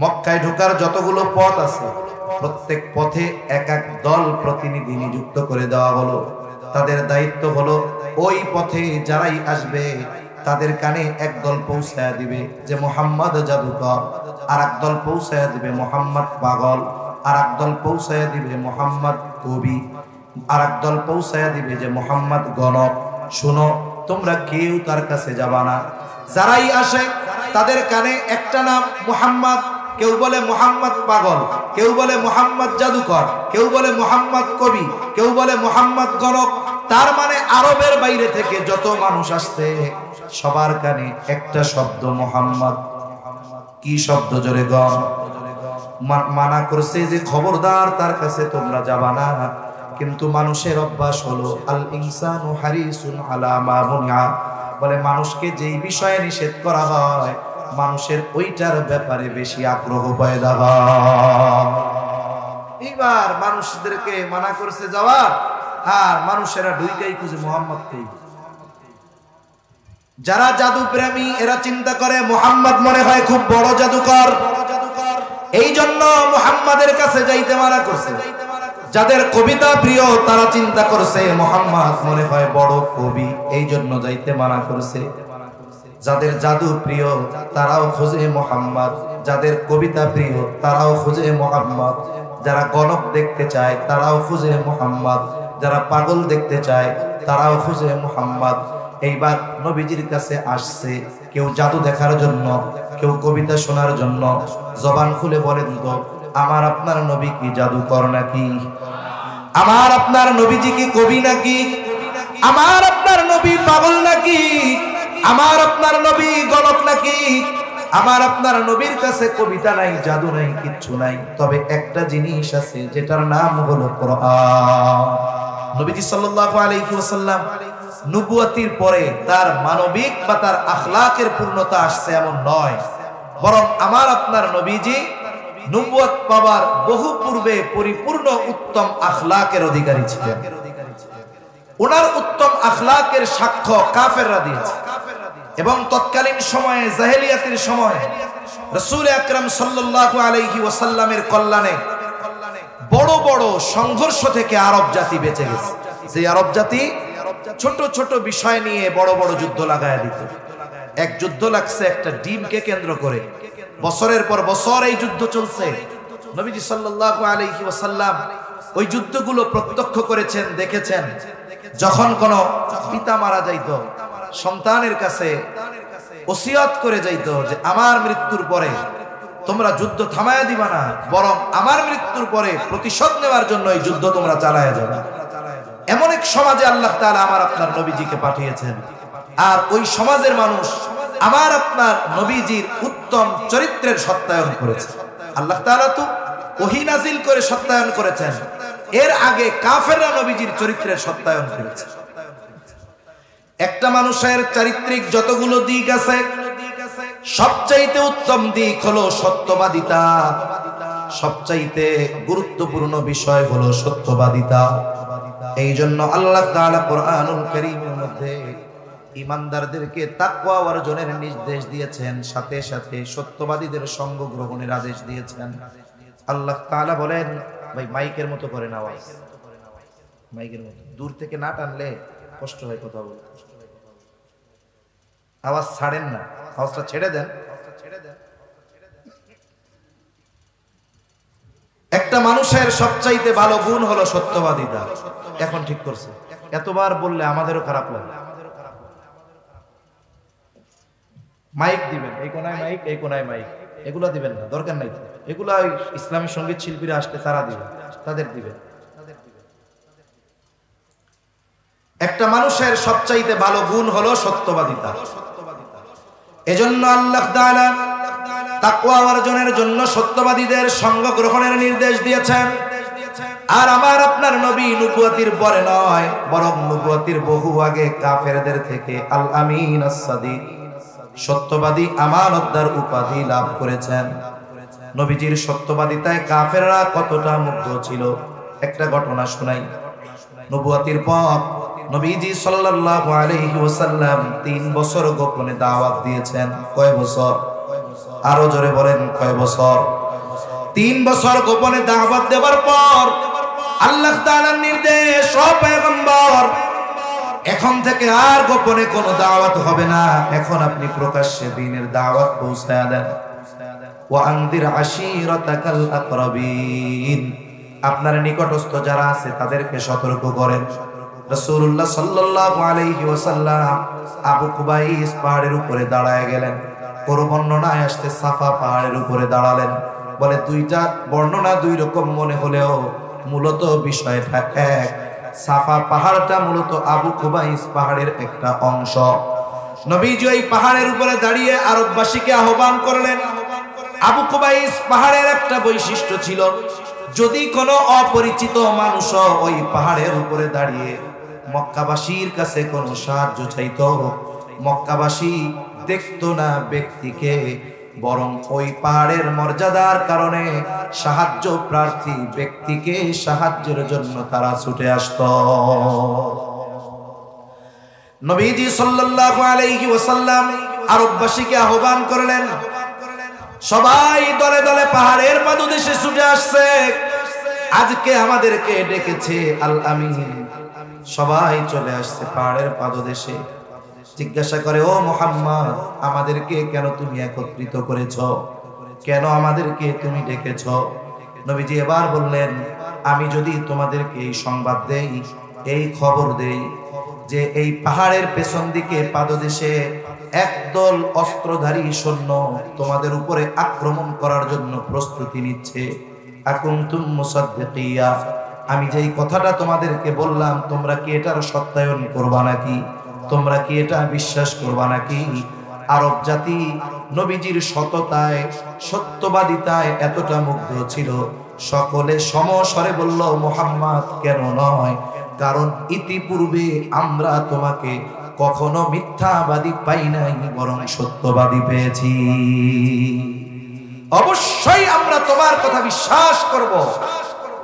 মক্কায় ঢোকার যতগুলো পথ আছে প্রত্যেক পথে এক এক দল প্রতিনিধি নিযুক্ত করে দেওয়া হলো। তাদের দায়িত্ব হলো ওই পথে যারাই আসবে তাদের কানে একদল পৌঁছায়া দিবে যে মুহাম্মদ জাদুকর, আর একদল পৌঁছায়া দিবে মুহাম্মদ পাগল, আর একদল পৌঁছায়া দিবে মুহাম্মদ কবি, আর একদল পৌঁছায়া দিবে যে মুহাম্মদ গণক। শুনো, তোমরা কেউ তার কাছে যাবা না। যারাই আসে তাদের কানে একটা নাম মুহাম্মদ, কেউ বলে মুহাম্মদ পাগল, কেউ বলে মুহাম্মদ জাদুকর, কেউ বলে মুহাম্মদ কবি, কেউ বলে মুহাম্মদ গণক। তার মানে আরবের বাইরে থেকে যত মানুষ আসছে সবার কানে একটা শব্দ মুহাম্মদ। কি শব্দ? জোরে গণ। মানা করছে যে খবরদার তার কাছে তোমরা যাবা না, কিন্তু মানুষের অভ্যাস হলো আল ইনসানু হারিসুন আলা মা মুনিআ, বলে মানুষকে যেই বিষয়ে নিষেধ করা হয় মানুষের ওইটার ব্যাপারে বেশি আগ্রহ পয়দা হয়। এইবার মানুষদেরকে মানা করছে যাওয়া, আর মানুষেরা ঢুইকাই খুঁজে মুহাম্মদকে। যারা জাদু প্রেমী এরা চিন্তা করে মুহাম্মদ মনে হয় খুব বড় জাদুকর, এই জন্য মুহাম্মাদের কাছে যাইতে মানা করছে। যাদের কবিতা প্রিয় তারা চিন্তা করছে মুহাম্মদ মনে হয় বড় কবি, এই জন্য যাইতে মানা করছে। যাদের জাদু প্রিয় তারাও খোঁজে মুহাম্মদ, যাদের কবিতা প্রিয় তারাও খুঁজে মুহাম্মদ, যারা গণক দেখতে চায় তারাও খুঁজে মুহাম্মদ, যারা পাগল দেখতে চায় তারাও খুঁজে মুহাম্মদ। এইবার নবীজির কাছে আসছে কেউ জাদু দেখার জন্য, কেউ কবিতা শোনার জন্য। জবান খুলে বলেন তো, আমার আপনার নবী কি জাদুকর নাকি? আমার আপনার নবীজি কি কবি নাকি? আমার আপনার নবী পাগল নাকি? আমার আপনার নবী গণক নাকি? আমার আপনার নবীর কাছে কবিতা নাই, জাদু নাই, কিচ্ছু নাই, তবে একটা জিনিস আছে যেটার নাম হলো কোরআন। নবীজি সাল্লাল্লাহু আলাইহি ওয়াসাল্লাম নবুয়তির পরে তার মানবিক বা তার আখলাকের পূর্ণতা আসছে এমন নয়, বরং আমার আপনার নবীজি নবুয়ত পাওয়ার বহু পূর্বে পরিপূর্ণ উত্তম আখলাকের অধিকারী ছিলেন। ওনার উত্তম আখলাকের সাক্ষ্য কাফেররা দিয়েছে, এবং তৎকালীন সময়ে জাহেলিয়াতের সময় রাসূল আকরাম সাল্লাল্লাহু আলাইহি ওয়াসাল্লামের কল্যাণে বড় বড় সংঘর্ষ থেকে আরব জাতি বেঁচে গেছে। যে আরব জাতি ছোট ছোট বিষয় নিয়ে বড় বড় যুদ্ধ লাগায় দিত। এক যুদ্ধ লাগছে একটা ডিমকে কেন্দ্র করে, বছরের পর বছর এই যুদ্ধ চলছে। নবীজি সাল্লাল্লাহু আলাইহি ওয়াসাল্লাম ওই যুদ্ধগুলো প্রত্যক্ষ করেছেন, দেখেছেন। যখন কোন পিতা মারা যাইতো সন্তানের কাছে ওসিয়ত করে যাইতো যে আমার মৃত্যুর পরে তোমরা যুদ্ধ থামায়া দিবা না, বরং আমার মৃত্যুর পরে প্রতিশোধ নেওয়ার জন্য এই যুদ্ধ তোমরা চালায়া যাবে। এমন এক সমাজে আল্লাহ তাআলা আমার আপনার নবীজিকে পাঠিয়েছেন, আর ওই সমাজের মানুষ আমার আপনার নবীজির উত্তম চরিত্রের সত্যায়ন করেছে। আল্লাহ তাআলা তো ওহী নাজিল করে সত্যায়ন করেছেন, এর আগে কাফেররা নবীজির চরিত্রের সত্যায়ন করেছে। একটা মানুষের চারিত্রিক যতগুলো দিক আছে সবচাইতে উত্তম দিক হলো সত্যবাদিতা, সবচাইতে গুরুত্বপূর্ণ বিষয় হলো সত্যবাদিতা। এই জন্য আল্লাহ তাআলা কোরআনুল কারীমের মধ্যে ঈমানদারদেরকে তাকওয়া অর্জনের নির্দেশ দিয়েছেন, সাথে সাথে সত্যবাদীদের সঙ্গ গ্রহণের আদেশ দিয়েছেন। আল্লাহ তাআলা বলেন, ভাই মাইকের মতো করেন আওয়াজ, মাইকের মতো দূর থেকে না টানলে কষ্ট হয় কথা বলতে। আওয়াজ ছাড়েন না, আওয়াজটা ছেড়ে দেন। একটা মানুষের সবচাইতে ভালো গুণ হলো সত্যবাদিতা। এখন ঠিক করছে, এতবার বললে আমাদেরও খারাপ লাগে। মাইক দিবেন, এই কোনায় মাইক, এই কোনায় মাইক, এগুলা দিবেন না, দরকার নাই। এগুলা ইসলামী সঙ্গীত শিল্পীরা আসলে তারা দিবেন, তাদের দিবেন। একটা মানুষের সবচাইতে ভালো গুণ হলো সত্যবাদিতা। এজন্য আল্লাহ তাআলা তাকওয়া অর্জনের জন্য সত্যবাদীদের সঙ্গ গ্রহণের নির্দেশ দিয়েছেন। আর আমার আপনার নবী নবুয়তির পরে নয়, বরং নবুয়তির বহু আগে কাফেরদের থেকে আল আমিন আস-সাদিক সত্যবাদী আমানতদার উপাধি লাভ করেছেন। নবীজির সত্যবাদিতায় কাফেররা কতটা মুগ্ধ ছিল একটা ঘটনা শোনাই। নবুয়তির পর নবীজি সাল্লাল্লাহু আলাইহি ওয়াসাল্লাম 3 বছর গোপনে দাওয়াত দিয়েছেন। কয় বছর? আরো জোরে বলেন কয় বছর? 3 বছর গোপনে দাওয়াত দেওয়ার পর আল্লাহ তাআলার নির্দেশ, ও পয়গম্বর এখন থেকে আর গোপনে কোনো দাওয়াত হবে না, এখন আপনি প্রকাশ্যে দ্বীনের দাওয়াত পৌঁছায়া দেন। ওয়া আনদির আশীরাতাকাল আকরাবিন, আপনার নিকটস্থ যারা আছে তাদেরকে সতর্ক করেন। রাসূলুল্লাহ সাল্লাল্লাহু আলাইহি ওয়াসাল্লাম আবু কুবাইস পাহাড়ের উপরে দাঁড়ায় গেলেন। কোন বর্ণনায় আসছে সাফা পাহাড়ের উপরে দাঁড়ালেন। বলে দুইটা বর্ণনা দুই রকম মনে হলেও মূলত বিষয়টা এক। সাফা পাহাড়টা মূলত আবু কুবাইস পাহাড়ের একটা অংশ। নবীজি ওই পাহাড়ের উপরে দাঁড়িয়ে আরববাসীকে আহ্বান করলেন। আবু কুবাইস পাহাড়ের একটা বৈশিষ্ট্য ছিল, যদি কোনো অপরিচিত মানুষ ওই পাহাড়ের উপরে দাঁড়িয়ে মক্কাবাসীর কাছে কোনো সাহায্য চাইতো, মক্কাবাসী দেখতো না ব্যক্তিকে, বরং ওই পাহাড়ের মর্যাদার কারণে সাহায্য প্রার্থী ব্যক্তিকে সাহায্যের জন্য তারা ছুটে আসতো। নবীজি সাল্লাল্লাহু আলাইহি ওয়াসাল্লাম আরববাসীকে আহ্বান করলেন। সবাই দলে দলে পাহাড়ের পাদদেশে ছুটে আসছে। আজকে আমাদেরকে ডেকেছে আল আমিন। সবাই চলে আসছে পাহাড়ের পাদদেশে। জিজ্ঞাসা করে, ও মুহাম্মদ, আমাদেরকে কেন তুমি একত্রিত করেছো? কেন আমাদেরকে তুমি ডেকেছো? নবীজি এবার বললেন, আমি যদি তোমাদেরকে এই সংবাদ দেই, এই খবর দেই যে এই পাহাড়ের পেছন দিকে পাদদেশে একদল অস্ত্রধারী সৈন্য তোমাদের উপরে আক্রমণ করার জন্য প্রস্তুতি নিচ্ছে, আকুনতুম মুসাদ্দিকিয়া, আমি যেই কথাটা তোমাদেরকে বললাম তোমরা কি এটার সত্যায়ন করবা নাকি? তোমরা কি এটা বিশ্বাস করবা নাকি? আরব জাতি নবীজির সততায়, সত্যবাদিতায় এতটা মুগ্ধ ছিল, সকলে সমস্বরে বলল, মুহাম্মদ কেন নয়, কারণ ইতিপূর্বে আমরা তোমাকে কখনো মিথ্যাবাদী পাই নাই, বরং সত্যবাদী পেয়েছি। অবশ্যই আমরা তোমার কথা বিশ্বাস করব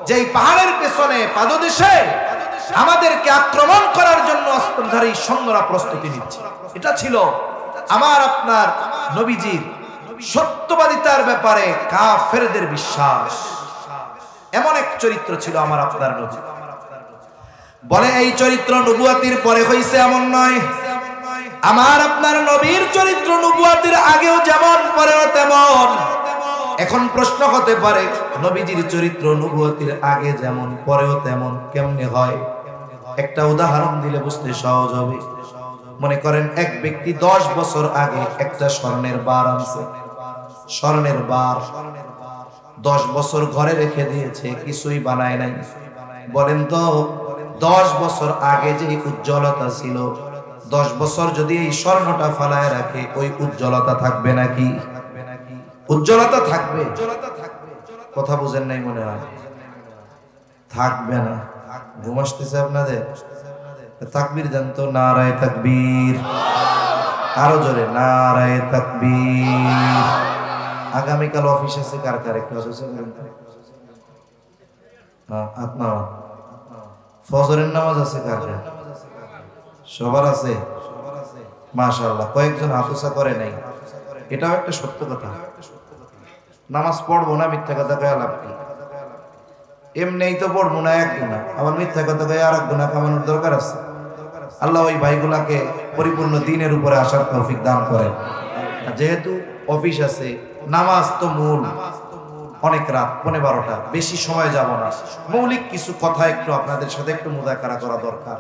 যে এই পাহাড়ের পেছনে পাদদেশে আমাদেরকে আক্রমণ করার জন্য অস্ত্রধারী সৈন্যরা প্রস্তুতি নিচ্ছে। এটা ছিল আমার আপনার নবীজির সত্যবাদিতার ব্যাপারে কাফেরদের বিশ্বাস। এমন এক চরিত্র ছিল আমার আপনার নবী। বলে এই চরিত্র নবুয়াতির পরে হইছে এমন নয়। আমার আপনার নবীর চরিত্র নবুয়াতির আগেও যেমন পরেও তেমন। এখন প্রশ্ন হতে পারে, নবীজির চরিত্র নবুয়াতির আগে যেমন পরেও তেমন কেমনে হয়? একটা উদাহরণ দিলে বুঝতে সহজ হবে। মনে করেন এক ব্যক্তি 10 বছর আগে একটা স্বর্ণের বার আনছে। স্বর্ণের বার 10 বছর ঘরে রেখে দিয়েছে, কিছুই বানায় নাই। বলেন তো 10 বছর আগে যে উজ্জ্বলতা ছিল, 10 বছর যদি এই স্বর্ণটা ফালায় রাখে, ওই উজ্জ্বলতা থাকবে নাকি? উজ্জ্বলতা থাকবে। কথা বুঝেন নাই মনে হয়? থাকবে না। ঘুম আসতেছে আপনাদের? তাকবীর দেন তো, নারায়ে তাকবীর। আরো জোরে, নারায়ে তাকবীর। আগামীকাল অফিস আছে কার কার? একটু আপনার ফজরের নামাজ আছে কার কার? সবার আছে? মাশাআল্লাহ। কয়েকজন হাতুসা করে নাই, এটাও একটা সত্য কথা। নামাজ পড়বো না, মিথ্যা কথা কয়ে লাভ কি? এমনিই তো পড়বো না এক গুনাহ, আবার মিথ্যা কথা কয়ে আর এক গুনাহ কামানোর দরকার আছে। আল্লাহ ওই ভাইগুলাকে পরিপূর্ণ দ্বীনের উপরে আসার তৌফিক দান করেন। যেহেতু অফিস আছে, নামাজ তো মূল, অনেক রাত 12টা, বেশি সময় যাব না। মৌলিক কিছু কথা একটু আপনাদের সাথে একটু মুযাকারা করা দরকার।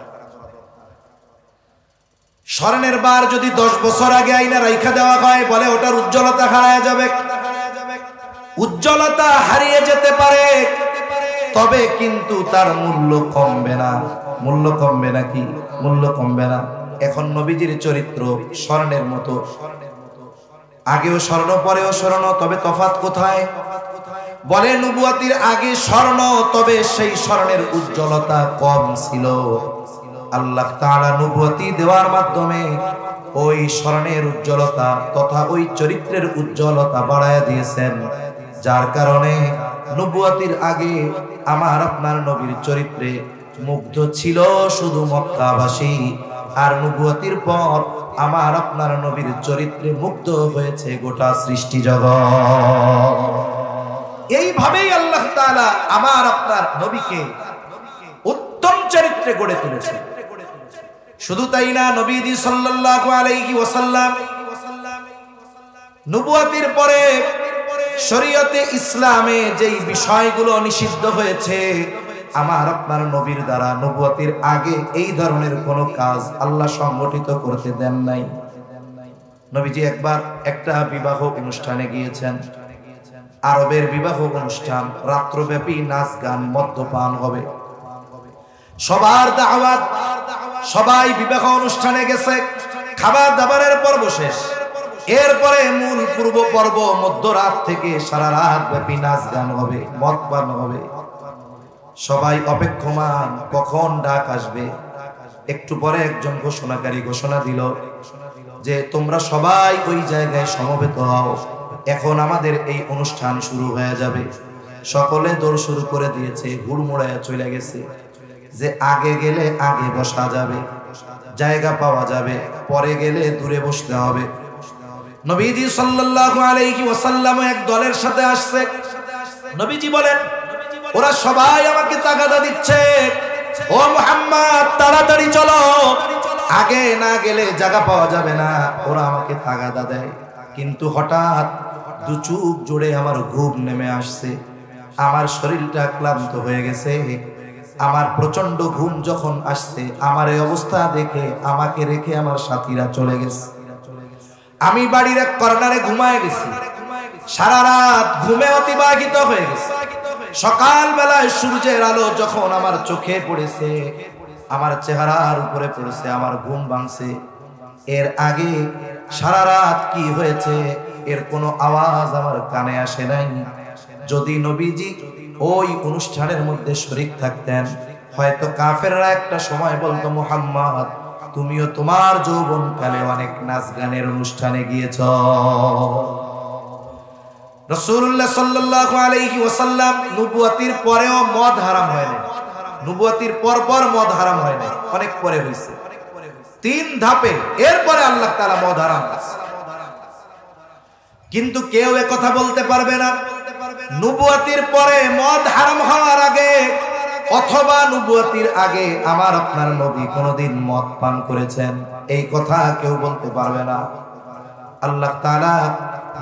স্বর্ণের বার যদি 10 বছর আগে আইনা রাইখা দেওয়া হয়, বলে ওটার উজ্জ্বলতা হারিয়ে যাবে। উজ্জ্বলতা হারিয়ে যেতে পারে, তবে কিন্তু তার মূল্য কমবে না। মূল্য কমবে নাকি? মূল্য কমবে না। এখন নবীজির চরিত্র স্বর্ণের মতো, আগেও স্বর্ণ পরেও স্বর্ণ, তবে তফাৎ কোথায়? বলে নবুয়াতির আগে স্বর্ণ, তবে সেই স্বর্ণের উজ্জ্বলতা কম ছিল। আল্লাহ তাআলা নবুয়াতি দেওয়ার মাধ্যমে ওই স্বর্ণের উজ্জ্বলতা তথা ওই চরিত্রের উজ্জ্বলতা বাড়ায়া দিয়েছেন, যার কারণে নবুয়াতির আগে আমার আপনার নবীর চরিত্রে মুগ্ধ ছিল শুধু মক্কাবাসী, আর নবুয়তির পর আমার আপনার নবীর চরিত্রে মুগ্ধ হয়েছে গোটা সৃষ্টি জগৎ। এইভাবেই আল্লাহ তাআলা আমার আপনার নবীকে উত্তম চরিত্রে গড়ে তুলেছে। শুধু তাই না, নবীজি সাল্লাল্লাহু আলাইহি ওয়াসাল্লাম নবুয়তির পরে শরীয়তে ইসলামে যেই বিষয়গুলো নিষিদ্ধ হয়েছে, আমার আপনার নবীর দ্বারা নবুয়তির আগে এই ধরনের কোনো কাজ আল্লাহ সংগঠিত করতে দেন নাই। নবীজি একবার একটা বিবাহ অনুষ্ঠানে গিয়েছেন, আরবের বিবাহ অনুষ্ঠান, রাত্রব্যাপী নাচ গান মদ্যপান হবে, সবার দাওয়াত, সবাই বিবাহ অনুষ্ঠানে গেছে, খাবার দাবারের পর্ব শেষ, এরপরে মূল পূর্ব পর্ব মধ্যরাত থেকে সারা রাত ব্যাপী নাচ গান হবে, মদ পান হবে। সবাই অপেক্ষমান কখন ডাক আসবে। একটু পরে একজন ঘোষণাকারী ঘোষণা দিল যে তোমরা সবাই ওই জায়গায় সমবেত হও, এখন আমাদের এই অনুষ্ঠান শুরু হয়ে যাবে। সকলে দৌড় শুরু করে দিয়েছে, হুড়মুড়ায় চলে গেছে যে আগে গেলে আগে বসা যাবে, জায়গা পাওয়া যাবে, পরে গেলে দূরে বসতে হবে। নবীজি সাল্লাল্লাহু আলাইহি ওয়াসাল্লাম এক দলের সাথে আসছে। নবীজি বলেন, ওরা সবাই আমাকে তাগাদা দিচ্ছে, ও মুহাম্মদ তাড়াতাড়ি চলো, আগে না গেলে জায়গা পাওয়া যাবে না। ওরা আমাকে তাগাদা দেয়, কিন্তু হঠাৎ দু চোখ জুড়ে আমার ঘুম নেমে আসছে, আমার শরীরটা ক্লান্ত হয়ে গেছে। আমার প্রচন্ড ঘুম যখন আসছে, আমার এই অবস্থা দেখে আমাকে রেখে আমার সাথীরা চলে গেছে। আমি বাড়ির এক কর্নারে ঘুমায় গেছি, সারা রাত ঘুমে অতিবাহিত হয়ে গেছে। সকাল বেলায় সূর্যের আলো যখন আমার চোখে পড়েছে, আমার চেহারার উপরে পড়েছে, আমার ঘুম ভাঙছে। এর আগে সারা রাত কি হয়েছে এর কোনো আওয়াজ আমার কানে আসে নাই। যদি নবীজি ওই অনুষ্ঠানের মধ্যে শরীক থাকতেন, হয়তো কাফেররা একটা সময় বলতো, মুহাম্মদ তুমিও তোমার যৌবনকালে অনেক নাচ গানের অনুষ্ঠানে গিয়েছ। রাসূলুল্লাহ সাল্লাল্লাহু আলাইহি ওয়াসাল্লাম নবুয়তির পরেও মদ হারাম হয় না, নবুয়তির পর মদ হারাম হয় না, অনেক পরে হয়েছে, 3 ধাপে। এরপরে আল্লাহ তাআলা মদ হারাম করেছে। কিন্তু কেউ এ কথা বলতে পারবে না নবুয়তির পরে মদ হারাম হওয়ার আগে অথবা নবুয়তির আগে আমার আপনার নবী কোনদিন মদ পান করেছেন, এই কথা কেউ বলতে পারবে না। আল্লাহ তাআলা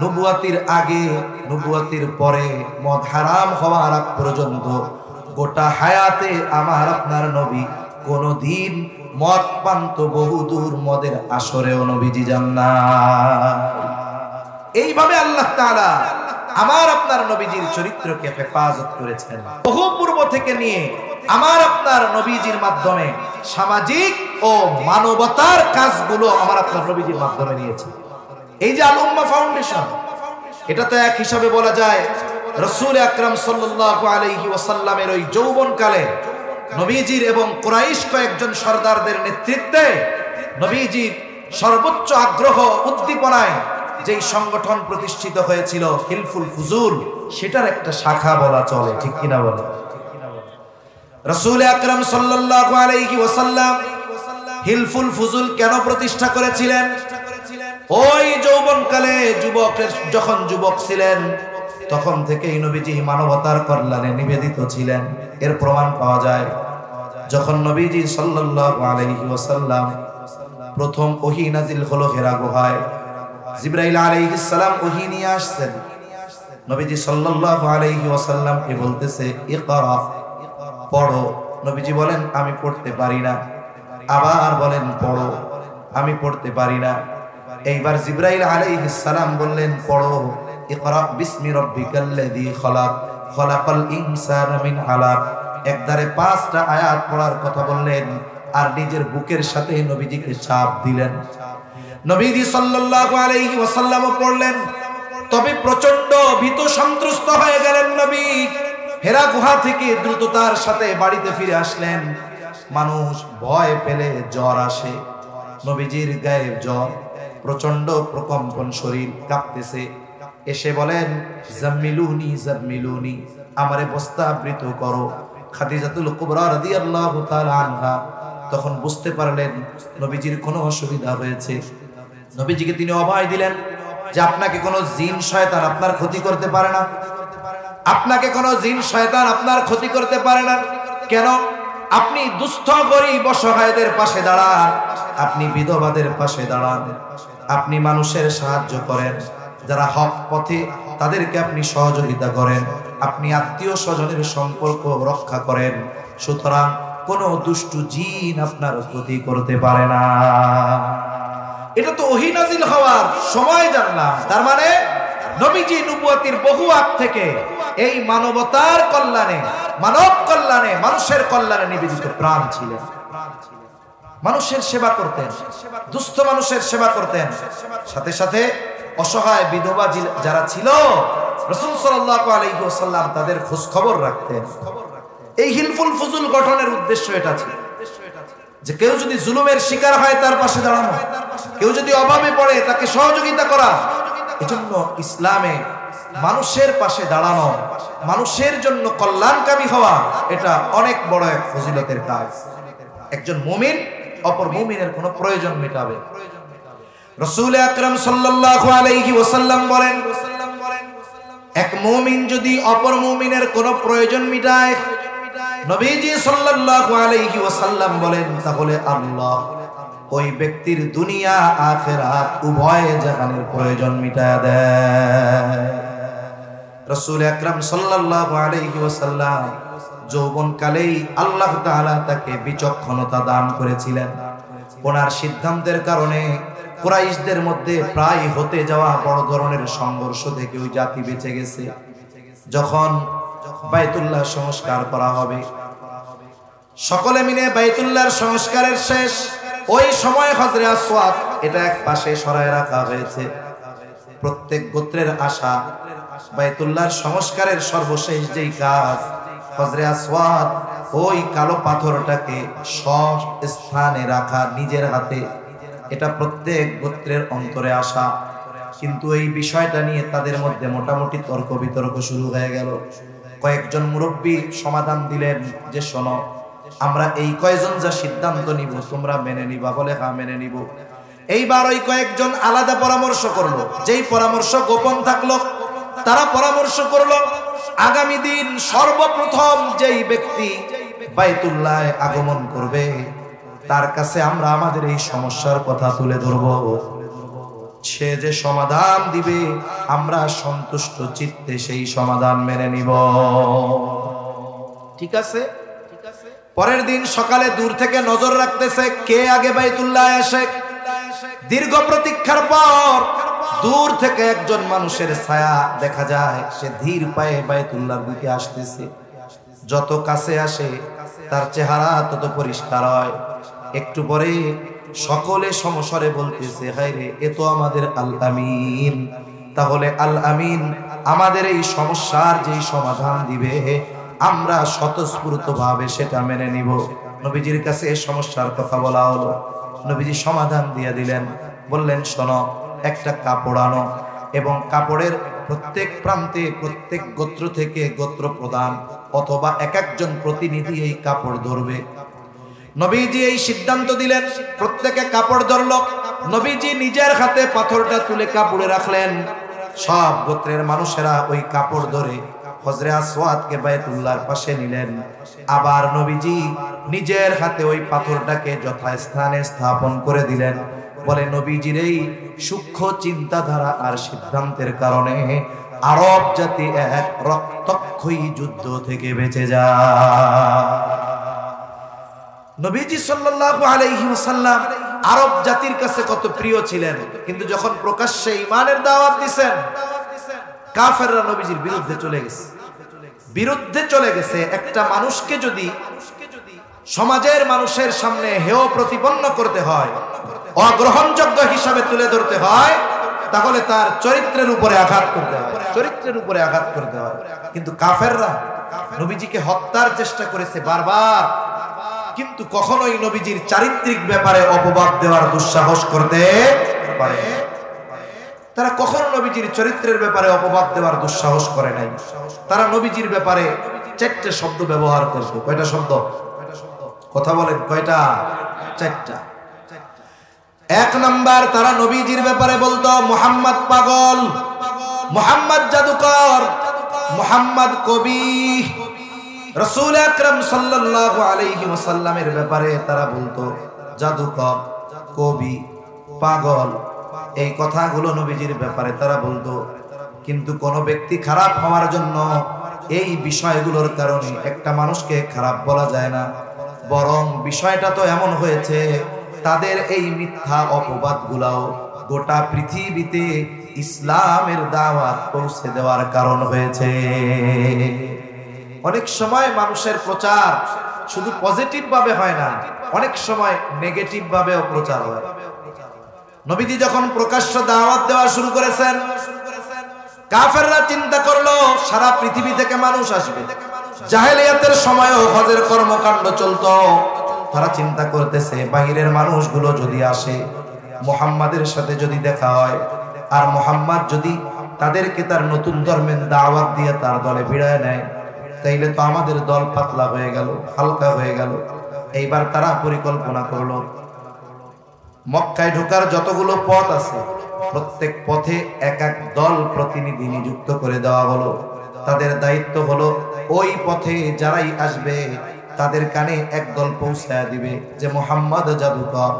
নবুয়তির আগে নবুয়তির পরে মদ হারাম হওয়ার আগ পর্যন্ত গোটা হায়াতে আমার আপনার নবী কোনদিন মদ পান তো বহুদূর মদের আসরেও নবীজি যান না। এইভাবে আল্লাহ তাআলা আমার আপনার নবীজির চরিত্রকে হেফাজত করেছেন। বহু পূর্ব থেকে নিয়ে আমার আপনার নবীজির মাধ্যমে সামাজিক ও মানবতার কাজগুলো আমার আপনার নবীজির মাধ্যমে নিয়েছে। এই যে আল উম্মাহ ফাউন্ডেশন, এটা তো এক হিসাবে বলা যায় রাসূল আকরাম সাল্লাল্লাহু আলাইহি ওয়াসাল্লামের ওই যৌবনকালে নবীজির এবং কুরাইশ কয়েকজন সরদারদের নেতৃত্বে নবীজির সর্বোচ্চ আগ্রহ উদ্দীপনায় যেই সংগঠন প্রতিষ্ঠিত হয়েছিল হিলফুল ফুজুল, সেটার একটা শাখা বলা চলে, ঠিক কিনা বলে? রাসূল আকরাম সাল্লাল্লাহু আলাইহি ওয়াসাল্লাম হিলফুল ফুজুল কেন প্রতিষ্ঠা করেছিলেন? ওই যৌবনকালে যখন যুবক ছিলেন তখন থেকেই নবীজি মানবতার কল্যাণে নিবেদিত ছিলেন। এর প্রমাণ পাওয়া যায় যখন নবীজি সাল্লাল্লাহু আলাইহি ওয়াসাল্লাম প্রথম ওহী নাজিল হলো হিরা গুহায়, জিবরাইল আলাইহিস সালাম ওহী নিয়ে আসছেন। নবীজি সাল্লাল্লাহু আলাইহি ওয়াসাল্লাম কে বলতেছে, ইকরা, পড়ো। নবীজি বলেন, আমি পড়তে পারি না। আবার বলেন, পড়ো। আমি পড়তে পারি না। এইবার জিবরাইল আলাইহিস সালাম বললেন, পড়ো, ইকরা বিসমি রাব্বিকাল্লাযী খালাক, খালাকাল ইনসানা মিন আলাক। একদারে 5টা আয়াত পড়ার কথা বললেন আর নিজের বুকের সাথে নবীজিকে চাপ দিলেন। নবীজি সাল্লাল্লাহু আলাইহি ওয়াসাল্লাম পড়লেন, তবে প্রচন্ড ভীত সন্ত্রস্ত হয়ে গেলেন নবী। হেরা গুহা থেকে দ্রুততার সাথে বাড়িতে ফিরে আসলেন। মানুষ ভয় পেলে জ্বর আসে, নবীজির গায়ে জ্বর, প্রচন্ড প্রকম্পন, শরীর কাঁপতেছে। এসে বলেন, জাম্মিলুনি জাম্মিলুনি, আমারে বস্তাবৃত করো। খাদিজাতুল কুবরা রাদিয়াল্লাহু তাআলা আনহা তখন বুঝতে পারলেন নবীজির কোনো অসুবিধা হয়েছে। নবীজিকে তিনি অভয় দিলেন যে আপনাকে কোনো জিন শয়তান আপনার ক্ষতি করতে পারে না, আপনাকে কোনো জিন শয়তান আপনার ক্ষতি করতে পারে না। কেন? আপনি দুস্থ গরীব অসহায়দের পাশে দাঁড়ান, আপনি বিধবাদের পাশে দাঁড়ান, আপনি মানুষের সাহায্য করেন, যারা হক পথে তাদেরকে আপনি সহযোগিতা করেন, আপনি আত্মীয় স্বজনের সম্পর্ক রক্ষা করেন। সুতরাং কোনো দুষ্টু জিন আপনার ক্ষতি করতে পারে না। এটা তো ওহী নাজিল হওয়ার সময় জানলাম। তার মানে নবীজি নবুয়তির বহু আগ থেকে এই মানবতার কল্যাণে, মানব কল্যাণে, মানুষের কল্যাণে নিবেদিত প্রাণ ছিলেন। মানুষের সেবা করতেন, দুস্থ মানুষের সেবা করতেন, সাথে সাথে অসহায় বিধবা যারা ছিল রাসূল সাল্লাল্লাহু আলাইহি ওয়াসাল্লাম তাদের খোঁজ খবর রাখতেন। এই হিলফুল ফুজুল গঠনের উদ্দেশ্য এটা ছিল যে কেউ যদি জুলুমের শিকার হয় তার পাশে দাঁড়ানো, কেউ যদি অভাবে পড়ে তাকে সহযোগিতা করা। এজন্য ইসলামে মানুষের পাশে দাঁড়ানো, মানুষের জন্য কল্যাণকামী হওয়া, এটা অনেক বড় এক ফজিলতের কাজ। একজন মুমিন অপর মুমিনের কোনো প্রয়োজন মেটাবে। রাসূল আকরাম সাল্লাল্লাহু আলাইহি ওয়াসাল্লাম বলেন, এক মুমিন যদি অপর মুমিনের কোনো প্রয়োজন মেটায়, নবীজি সাল্লাল্লাহু আলাইহি ওয়াসাল্লাম বলেন, তাহলে আল্লাহ ওই ব্যক্তির দুনিয়া আখিরাত উভয় জাহানের প্রয়োজন মিটায় দেয়। রাসূল আকরাম সাল্লাল্লাহু আলাইহি ওয়াসাল্লাম যৌবনকালেই আল্লাহ তাআলা তাকে বিচক্ষণতা দান করেছিলেন। ওনার সিদ্ধান্তের কারণে কুরাইশদের মধ্যে প্রায় হতে যাওয়া বড় ধরনের সংঘর্ষ থেকে ওই জাতি বেঁচে গেছে। যখন বাইতুল্লাহ সংস্কার করা হবে, সকলে মিলে বাইতুল্লাহর সংস্কারের শেষ ওই সময় হযরত আসওয়াদ এটা এক পাশে সরায় রাখা হয়েছে। প্রত্যেক গোত্রের আশা বাইতুল্লাহর সংস্কারের সর্বশেষ যেই কাজ, হযরত আসওয়াদ ওই কালো পাথরটাকে সব স্থানে রাখা নিজের হাতে, এটা প্রত্যেক গোত্রের অন্তরে আশা। কিন্তু এই বিষয়টা নিয়ে তাদের মধ্যে মোটামুটি তর্ক বিতর্ক শুরু হয়ে গেল। কয়েকজন মুরব্বী সমাধান দিলেন যে শোনো, আমরা এই কয়েকজন যা সিদ্ধান্ত নিব তোমরা মেনে নিবা। বলে হ্যাঁ মেনে নিব। এইবার ওই কয়েকজন আলাদা পরামর্শ করলো, যেই পরামর্শ গোপন থাকলো তারা পরামর্শ করলো আগামী দিন সর্বপ্রথম যেই ব্যক্তি বাইতুল্লাহে আগমন করবে তার কাছে আমরা আমাদের এই সমস্যার কথা তুলে ধরব। সে যে সমাধান দিবে আমরা সন্তুষ্ট চিত্তে সেই সমাধান মেনে নিব। ঠিক আছে। পরের দিন সকালে দূর থেকে নজর রাখতেছে কে আগে বাইতুল্লাহে আসে। দীর্ঘ প্রতীক্ষার পর দূর থেকে একজন মানুষের ছায়া দেখা যায়, সে ধীর পায়ে বাইতুল্লাহর দিকে আসতেছে। যত কাছে আসে তার চেহারা তত পরিষ্কার হয়। একটু পরে সকলে সমস্বরে বলতেছে, হায় রে, এ তো আমাদের আল আমিন। তাহলে আল আমিন আমাদের এই সমস্যার যেই সমাধান দিবে আমরা স্বতঃস্ফূর্তভাবে সেটা মেনে নিব। নবীজির কাছে এই সমস্যার কথা বলা হলো, নবীজি সমাধান দিয়ে দিলেন। বললেন, শোনো, একটা কাপড় আনো এবং কাপড়ের প্রত্যেক প্রান্তে প্রত্যেক গোত্র থেকে গোত্র প্রধান অথবা এক একজন প্রতিনিধি এই কাপড় ধরবে। নবীজি এই সিদ্ধান্ত দিলেন, প্রত্যেকে কাপড় ধরল। নবীজি নিজের হাতে পাথরটা তুলে কাপড়ে রাখলেন। সব গোত্রের মানুষেরা ওই কাপড় ধরে হযরত আসওয়াদকে বাইতুল্লাহর পাশে নিলেন। আবার নবীজি নিজের হাতে ওই পাথরটাকে যথাস্থানে স্থাপন করে দিলেন। বলে, নবীজির এই সূক্ষ্ম চিন্তাধারা আর সিদ্ধান্তের কারণে আরব জাতি এক রক্তক্ষয়ী যুদ্ধ থেকে বেঁচে যায়। নবীজি সাল্লাল্লাহু আলাইহি ওয়াসাল্লাম আরব জাতির কাছে কত প্রিয় ছিলেন, কিন্তু যখন প্রকাশ্যে ঈমানের দাওয়াত দিবেন কাফেররা নবীজির বিরুদ্ধে চলে গেছে। একটা মানুষকে যদি সমাজের মানুষের সামনে হেয় প্রতিপন্ন করতে হয়, অগ্রহণযোগ্য হিসাবে তুলে ধরতে হয়, তাহলে তার চরিত্রের উপরে আঘাত করতে হয়। কিন্তু কাফেররা নবীজিকে হত্যার চেষ্টা করেছে বারবার, কিন্তু কখনোই নবীজির চারিত্রিক ব্যাপারে অপবাদ দেওয়ার দুঃসাহস করতে পারে। তারা কখনো নবীজির চরিত্রের ব্যাপারে অপবাদ দেওয়ার দুঃসাহস করে নাই। তারা নবীজির ব্যাপারে 4টে শব্দ ব্যবহার করত। কয়টা শব্দ? কথা বলেন কয়টা? চারটা। এক নাম্বার, তারা নবীজির ব্যাপারে বলতো মুহাম্মদ পাগল, মুহাম্মদ জাদুকর, মুহাম্মদ কবি। রাসূল আকরাম সাল্লাল্লাহু আলাইহি ওয়াসাল্লামের ব্যাপারে তারা বলতো জাদুকর, কবি, পাগল। এই কথাগুলো নবীজির ব্যাপারে তারা বলতো। কিন্তু কোন ব্যক্তি খারাপ হওয়ার জন্য এই বিষয়গুলোর কারণে একটা মানুষকে খারাপ বলা যায় না। বরং বিষয়টা তো এমন হয়েছে, তাদের এই মিথ্যা অপবাদগুলাও গোটা পৃথিবীতে ইসলামের দাওয়াত পৌঁছে দেওয়ার কারণ হয়েছে। অনেক সময় মানুষের প্রচার শুধু পজিটিভ ভাবে হয় না, অনেক সময় নেগেটিভ ভাবেও প্রচার হয়। নবীজি যখন প্রকাশ্য দাওয়াত দেওয়া শুরু করেছেন, কাফেররা চিন্তা করলো সারা পৃথিবী থেকে মানুষ আসবে। জাহেলিয়াতের সময়ও হজের কর্মকাণ্ড চলতো। তারা চিন্তা করতেছে বাহিরের মানুষগুলো যদি আসে, মুহাম্মাদের সাথে যদি দেখা হয়, আর মুহাম্মদ যদি তাদেরকে তার নতুন ধর্মের দাওয়াত দিয়ে তার দলে ভিড়ায় নেয়, তাইলে তো আমাদের দল পাতলা হয়ে গেল, হালকা হয়ে গেল। এইবার তারা পরিকল্পনা করলো, মক্কায় ঢোকার যতগুলো পথ আছে প্রত্যেক পথে এক এক দল প্রতিনিধি নিযুক্ত করে দেওয়া হলো। তাদের দায়িত্ব হলো ওই পথে যারাই আসবে তাদের কানে এক দল পৌঁছায়া দিবে যে মুহাম্মদ জাদুকর,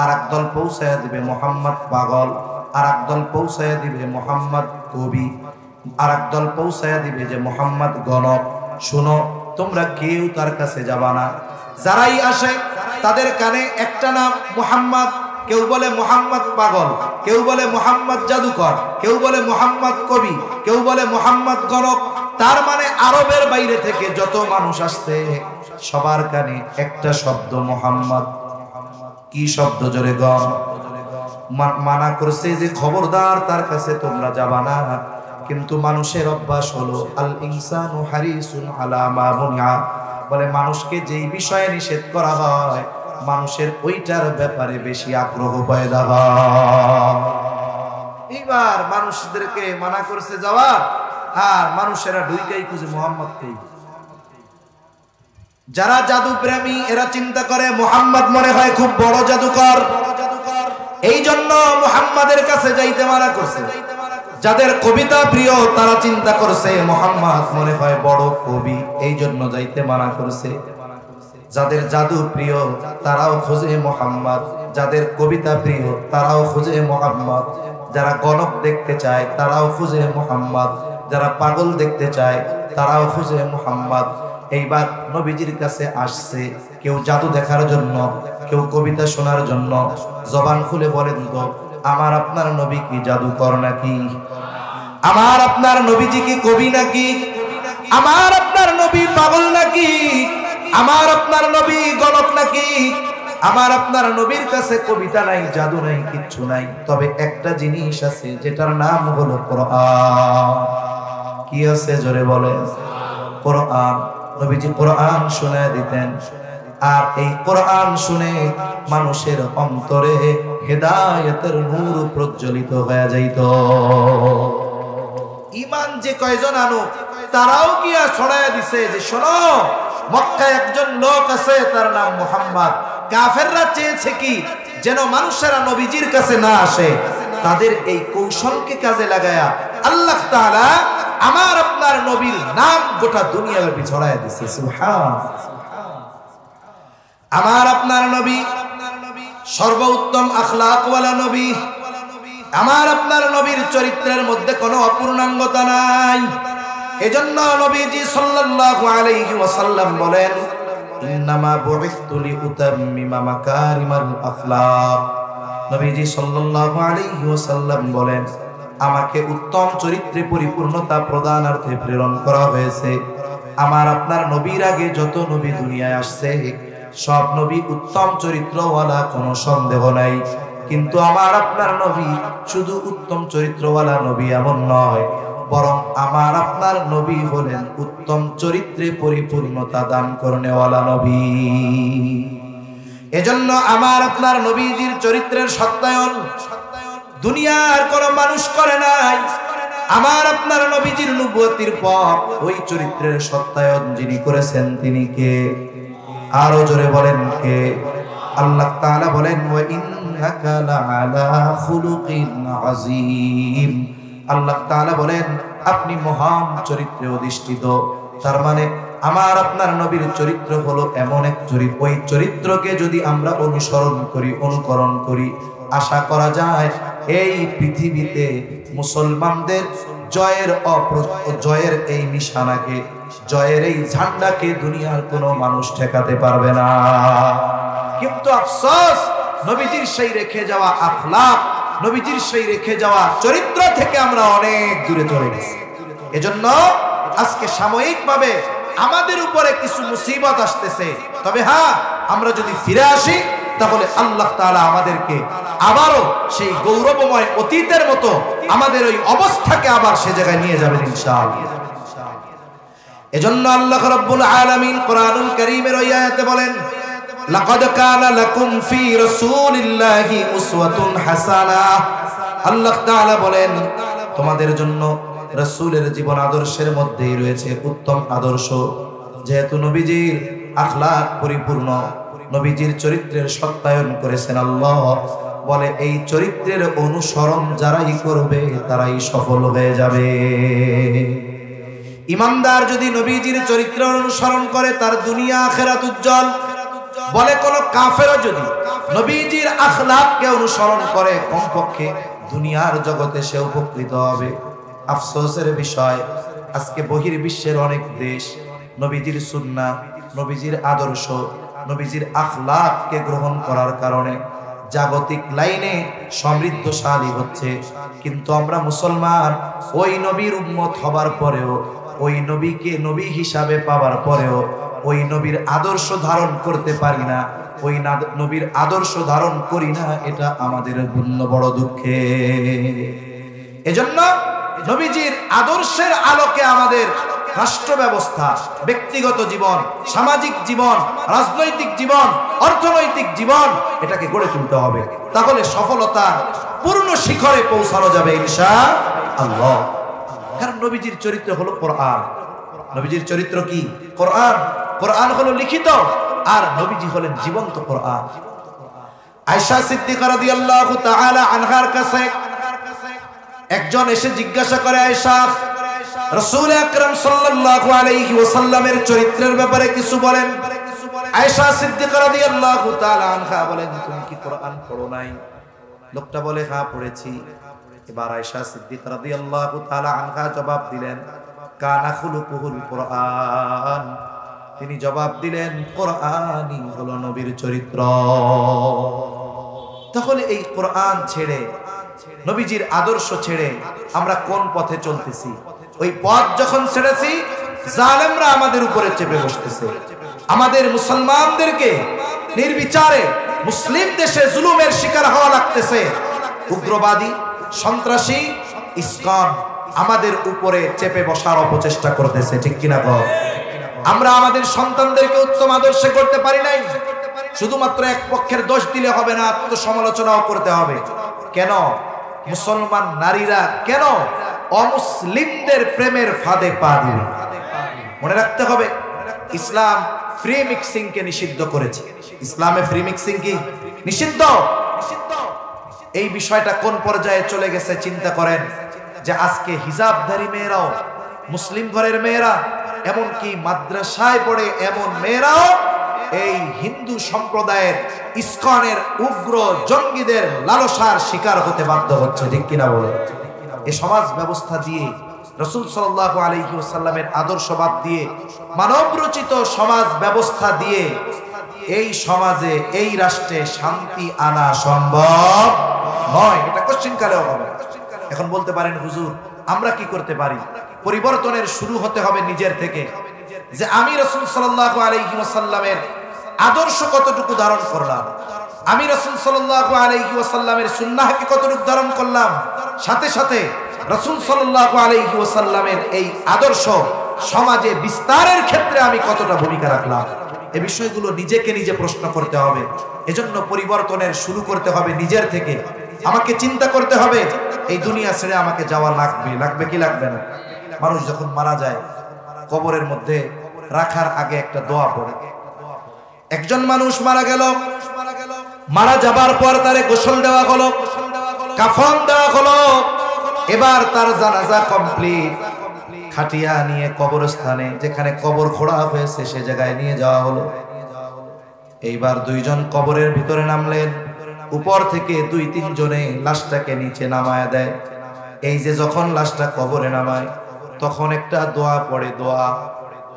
আর এক দল পৌঁছায়া দিবে মুহাম্মদ পাগল, আর এক দল পৌঁছায়া দিবে মুহাম্মদ কবি, আর এক দল পৌঁছায়া দিবে যে মুহাম্মদ গণক। শুনো, তোমরা কেউ তার কাছে যাবা না। যারাই আসে তাদের কানে একটা নাম মুহাম্মদ, কেউ বলে মুহাম্মদ পাগল, কেউ বলে মুহাম্মদ জাদুকর, কেউ বলে মুহাম্মদ কবি, কেউ বলে মুহাম্মদ গণক। তার মানে আরবের বাইরে থেকে যত মানুষ আসছে সবার কানে একটা শব্দ মুহাম্মদ। কি শব্দ? জোরে গণ। মানা করছে যে খবরদার তার কাছে তোমরা যাবা না। কিন্তু মানুষের অভ্যাস হলো আল ইনসানু হারিসুন আলা মা মুনিআ, বলে মানুষকে যেই বিষয়ে নিষেধ করা হয় মানুষের ওইটার ব্যাপারে বেশি আগ্রহ পয়দা হয়। এবার মানুষদেরকে মানা করছে যাওয়া, আর মানুষেরা ঢুইকাই খুঁজে মুহাম্মদকে। যারা জাদু প্রেমী এরা চিন্তা করে মুহাম্মদ মনে হয় খুব বড় জাদুকর, এই জন্য মুহাম্মাদের কাছে যাইতে মানা করছে। যাদের কবিতা প্রিয় তারা চিন্তা করছে মুহাম্মদ মনে হয় বড় কবি, এই জন্য যাইতে মানা করছে। যাদের জাদু প্রিয় তারাও খোঁজে মুহাম্মদ, যাদের কবিতা প্রিয় তারাও খুঁজে মুহাম্মদ, যারা গণক দেখতে চায় তারাও খুঁজে মুহাম্মদ, যারা পাগল দেখতে চায় তারাও খুঁজে মুহাম্মদ। এইবার নবীজির কাছে আসছে কেউ জাদু দেখার জন্য, কেউ কবিতা শোনার জন্য। জবান খুলে বলেন তো, আমার আপনার নবী কি জাদুকর নাকি? আমার আপনার নবীজি কি কবি নাকি? আমার আপনার নবী পাগল নাকি? আমার আপনার নবী গণক নাকি? আমার আপনার নবীর কাছে কবিতা নাই, জাদু নাই, কিচ্ছু নাই। তবে একটা জিনিস আছে যেটার নাম হলো কোরআন। কি আছে? জোরে বলেন। কোরআন। নবীজি কোরআন শোনায় দিতেন, আর এই কোরআন শুনে মানুষের অন্তরে হেদায়েতের নূর প্রজ্বলিত হয়ে যাইত। ঈমান যে কয়জন আনো তারাও গিয়া ছড়াইয়া দিছে যে শোনো, মক্কায় একজন লোক আছে তার নাম মুহাম্মদ। কাফেররা চেয়েছে কি যেন মানুষেরা নবীজির কাছে না আসে। তাদের এই কৌশলকে কাজে লাগায়া আল্লাহ তাআলা আমার আপনার নবীর নাম গোটা দুনিয়াব্যাপী ছড়াইয়া দিছে। সুবহানাল্লাহ। আমার আপনার নবী সর্বোত্তম আখলাকওয়ালা নবী। আমার আপনার নবীর চরিত্রের মধ্যে কোনো অপূর্ণাঙ্গতা নাই। এজন্য নবীজি সাল্লাল্লাহু আলাইহি ওয়াসাল্লাম বলেন, ইন্নামা বুইসতু লিউতাম্মিমা মাকারিমাল আখলাক। নবীজি সাল্লাল্লাহু আলাইহি ওয়াসাল্লাম বলেন, আমাকে উত্তম চরিত্রে পরিপূর্ণতা প্রদানার্থে প্রেরণ করা হয়েছে। আমার আপনার নবীর আগে যত নবী দুনিয়ায় আসছে সব নবী উত্তম চরিত্রওয়ালা, কোনো সন্দেহ নাই। কিন্তু আমার আপনার নবী শুধু উত্তম চরিত্রওয়ালা নবী এমন নয়, বরং আমার আপনার নবী হলেন উত্তম চরিত্রে পরিপূর্ণতা দান করনেওয়ালা নবী। এজন্য আমার আপনার নবীজির চরিত্রের সত্যায়ন দুনিয়ার কোন মানুষ করে নাই। আমার আপনার নবীজির নবুয়তির পর ওই চরিত্রের সত্যায়ন যিনি করেছেন তিনি কে? আরো জোরে বলেন কে? আল্লাহ তাআলা বলেন ওয়া ইন্নাকা লাআলা খুলুকিন আযীম। আল্লাহ তাআলা বলেন আপনি মহান চরিত্রে অধিষ্ঠিত। তার মানে আমার আপনার নবীর চরিত্র হলো এমন এক চরিত্র, ওই চরিত্রকে যদি আমরা অনুসরণ করি, অনুকরণ করি, আশা করা যায় এই পৃথিবীতে মুসলমানদের জয়ের এই নিশানাকে, জয়ের এই ঝান্ডাকে দুনিয়ার কোনো মানুষ ঠেকাতে পারবে না। কিন্তু আফসোস, নবীজির সেই রেখে যাওয়া আখলাক, নবীজির সেই রেখে যাওয়া চরিত্র থেকে আমরা অনেক দূরে চলে গেছি। এজন্য আজকে সাময়িকভাবে আমাদের উপরে কিছু মুসিবত আসতেছে, তবে হ্যাঁ, আমরা যদি ফিরে আসি তাহলে আল্লাহ তাআলা আমাদেরকে আবারও সেই গৌরবময় অতীতের মতো আমাদের ওই অবস্থাকে আবার সে জায়গায় নিয়ে যাবেন ইনশাআল্লাহ। এজন্য আল্লাহ রাব্বুল আলামিন কোরআনুল কারীমের ওই আয়াতে বলেন লাকাদ কানা লাকুম ফি রাসূলিল্লাহি উসওয়াতুন হাসানাহ। আল্লাহ তাআলা বলেন তোমাদের জন্য রাসূলের জীবন আদর্শের মধ্যেই রয়েছে উত্তম আদর্শ। যেহেতু নবীজির আখলাক পরিপূর্ণ, নবীজির চরিত্রের সত্যায়ন করেছেন আল্লাহ, বলে এই চরিত্রের অনুসরণ যারাই করবে তারাই সফল হয়ে যাবে। ইমানদার যদি নবীজির চরিত্রের অনুসরণ করে তার দুনিয়া আখিরাত উজ্জ্বল। বলে কোন কাফেরও যদি নবীজির আখলাককে অনুসরণ করে কমপক্ষে দুনিয়ার জগতে সে উপকৃত হবে। আফসোসের বিষয়, আজকে বহির্বিশ্বের অনেক দেশ নবীজির সুন্নাহ, নবীজির আদর্শ, নবীজির আখলাককে গ্রহণ করার কারণে জাগতিক লাইনে সমৃদ্ধশালী হচ্ছে, কিন্তু আমরা মুসলমান ওই নবীর উম্মত হবার পরেও, ওই নবীকে নবী হিসাবে পাওয়ার পরেও ওই নবীর আদর্শ ধারণ করতে পারি না, ওই নবীর আদর্শ ধারণ করি না, এটা আমাদের জন্য বড় দুঃখে। এজন্য নবীজির আদর্শের আলোকে আমাদের রাষ্ট্র ব্যবস্থা, ব্যক্তিগত জীবন, সামাজিক জীবন, রাজনৈতিক জীবন, অর্থনৈতিক জীবন এটাকে গড়ে তুলতে হবে। তাহলে সফলতার পূর্ণ শিখরে পৌঁছানো যাবে ইনশাআল্লাহ। কারণ নবীজির চরিত্র হলো কোরআন। নবীজির চরিত্র কি? কোরআন। কোরআন হলো লিখিত, আর নবীজি হলেন জীবন্ত কোরআন। আয়েশা সিদ্দিকা রাদিয়াল্লাহু তাআলা আনহার কাছে একজন এসে জিজ্ঞাসা করে, আয়েশা, রাসূল আকরাম সাল্লাল্লাহু আলাইহি ওয়াসাল্লামের চরিত্রের ব্যাপারে কিছু বলেন। আয়েশা সিদ্দিকা রাদিয়াল্লাহু তাআলা আনহা বলেন, তুমি কি কোরআন পড়ো নাই? লোকটা বলে, হ্যাঁ পড়েছি। এবার আয়েশা সিদ্দিকা রাদিয়াল্লাহু তাআলা আনহা জবাব দিলেন, কানা খুলুকুল কোরআন। তিনি জবাব দিলেন, কোরআনই হলো নবীর চরিত্র। তাহলে এই কোরআন ছেড়ে, নবীজির আদর্শ ছেড়ে আমরা কোন পথে চলতেছি? ওই পথ যখন ছেড়েছি, জালেমরা আমাদের উপরে চেপে বসতেছে। আমাদের মুসলমানদেরকে নির্বিচারে মুসলিম দেশে জুলুমের শিকার হওয়া লাগতেছে। উগ্রবাদী, সন্ত্রাসী, ইসকন আমাদের উপরে চেপে বসার অপচেষ্টা করতেছে, ঠিক কিনা বল? আমরা আমাদের সন্তানদেরকে উত্তম আদর্শে করতে পারি নাই। শুধুমাত্র এক পক্ষের দোষ দিলে হবে না, আত্মসমালোচনাও করতে হবে। কেন মুসলমান নারীরা কেন অমুসলিমদের প্রেমের ফাঁদে পা দিবে? মনে রাখতে হবে, ইসলাম ফ্রি মিক্সিং কে নিষিদ্ধ করেছে। ইসলামে ফ্রি মিক্সিং কি নিষিদ্ধ? এই বিষয়টা কোন পর্যায়ে চলে গেছে চিন্তা করেন, যে আজকে হিজাবধারী মেয়েরাও, মুসলিম ঘরের মেয়েরা, এমনকি মাদ্রাসায় পড়ে এমন মেয়েরাও এই হিন্দু সম্প্রদায়ের ইসকনের উগ্র জঙ্গিদের লালসার শিকার হতে বাধ্য হচ্ছে, ঠিক কিনা বলে? এই সমাজ ব্যবস্থা দিয়ে, রাসূল সাল্লাল্লাহু আলাইহি ওয়াসাল্লামের আদর্শবাদ দিয়ে, মানব রচিত সমাজ ব্যবস্থা দিয়ে এই সমাজে, এই রাষ্ট্রে শান্তি আনা সম্ভব নয়। এটা কোশ্চিনকালেও হবে। এখন বলতে পারেন, হুজুর আমরা কি করতে পারি? পরিবর্তনের শুরু হতে হবে নিজের থেকে, যে আমি রাসূল সাল্লাল্লাহু আলাইহি ওয়াসাল্লামের আদর্শ কতটুকু ধারণ করলাম, আমি রাসূল সাল্লাল্লাহু আলাইহি ওয়াসাল্লামের সুন্নাহকে কতটুকু ধারণ করলাম, সাথে সাথে রাসূল সাল্লাল্লাহু আলাইহি ওয়াসাল্লামের এই আদর্শ সমাজে বিস্তারের ক্ষেত্রে আমি কতটা ভূমিকা রাখলাম। এই বিষয়গুলো নিজেকে নিজে প্রশ্ন করতে হবে। এজন্য পরিবর্তনের শুরু করতে হবে নিজের থেকে। আমাকে চিন্তা করতে হবে, এই দুনিয়া ছেড়ে আমাকে যাওয়া লাগবে কি লাগবে না? মানুষ যখন মারা যায়, কবরের মধ্যে রাখার আগে একটা দোয়া পড়ে। একজন মানুষ মারা গেল, মারা যাবার পর তারে গোসল দেওয়া হলো, কাফন দেওয়া হলো, এবার তার জানাজা কমপ্লিট। খাটিয়া নিয়ে কবরস্থানে যেখানে কবর খোঁড়া হয়েছে সে জায়গায় নিয়ে যাওয়া হলো। এইবার দুইজন কবরের ভিতরে নামলেন, উপর থেকে 2-3 জনে লাশটাকে নিচে নামায় দেয়। এই যে যখন লাশটা কবরে নামায় তখন একটা দোয়া পড়ে, দোয়া